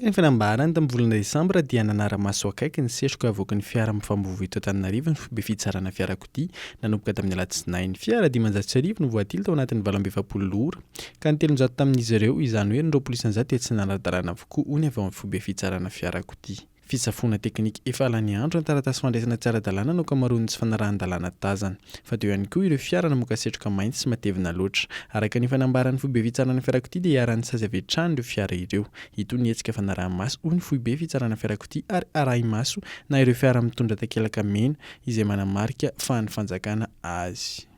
Araka ny fanambarany tamin'ny volana Desambra dia nanara-maso akaiky ny sesoko avoaka ny fiara mifambovo eto Antananarivo ny fomba fitsarana fiarakodia nanomboka tamin'ny alatsinainy. Fiara 500 no voatily tao anatin'ny 27 ora ka ny 300 tamin'izy ireo izany hoe ny 20% dia tsy nanadarana avokoa hoy avy amin'ny fomba fitsarana fiarakodia. Fisafoana teknika efa alany andro ny taratasy fandraisana tsy ara-dalàna no ankamaroany tsy fanarahan-dalàna tazana. Fa teo ihany koa ireo fiara namoaka setroka mainty sy matevina loatra. Araka ny fanambarany foibe fitsarana fiarakodia dia iarahan'ny sazy avy hatrany ireo fiara ireo. Ito ny hetsika fanaraha-maso hoy ny foibe fitsarana fiarakodia ary arahi-maso na ireo fiara mitondra takelaka mena izay manamarika fa ny fanjakana azy.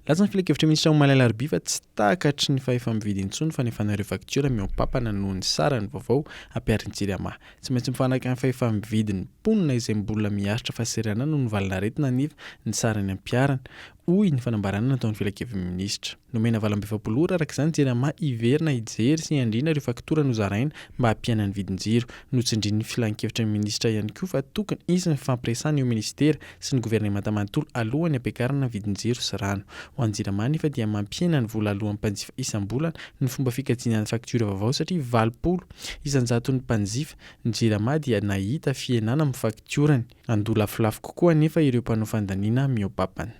Latsa ny filakevitra minisitra Malala Arby fa tsy takatry ny fahefa-mividy intsony fa nefa nareo faktiora miompampana noho ny sarany vaovao ampiariny JIRAMA. Tsy maintsy mifanaraka amin'ny fahefa-mividy ny mponina izay mbola miaritra fa serana noho ny valina aretina anefa ny sarany ampiarana. Hoy ny fanambarana nataon'ny filakevitra minisitra. Nomena 27 ora araka izany JIRAMA iverina hijery sy handrina ireo faktora nozaraina mba hampiana ny vidin-jiro. Notsindrin'ny filan-kevitra minisitra ihany koa fa tokony izy ny fampiresana eo ministera sy ny governemanta manontolo alohan'ny ampiakarana ny vidin-jiro sy rano. Ho an'ny JIRAMA nefa dia mampiena ny vola alohan'ny mpanjifa isam-bolana ny fomba fikajiana ny faktura vaovao satria 20 isan-jato ny mpanjifa. Ny JIRAMA dia nahita fienana amin'ny fakturany. Andoa lafolafo kokoa nefa ireo mpanao fandaniana miompampana.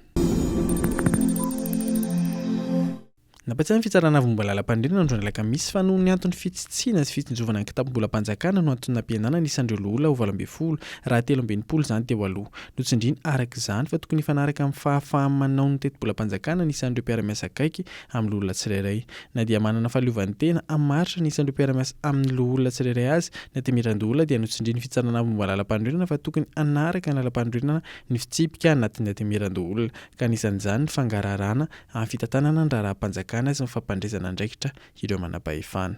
Nampatsiahy ny fitsarana avy momba lalam-pandriana andro alakamisy fa noho ny antony fitsitsiana sy fitsinjovana ny kitapo-bola-panjakana no antony nampihenana isan'ireo lola ho 12 raha 13 izany teo aloha. Notsindriny araka izany fa tokony hifanaraka amin'ny fahafahany manao ny teti-bola-panjakana ny isan'ireo mpiara-miasa akaiky amin'ny olona tsirairay. Na dia manana fahaleovan'ny tena hamaritra ny isan'ireo mpiara-miasa amin'ny olona tsirairay azy, Natimirandoola dia notsindriny fitsarana avy momba lalam-pandriana fa tokony hanaraka ny lalam-pandriana ny fitsipika anatin'ny Natimirandoola ka anisan'izany ny fangararana amin'ny fitantanana ny raharaha-panjakana sy ny fampandresana andraikitra ireo manam-pahefana.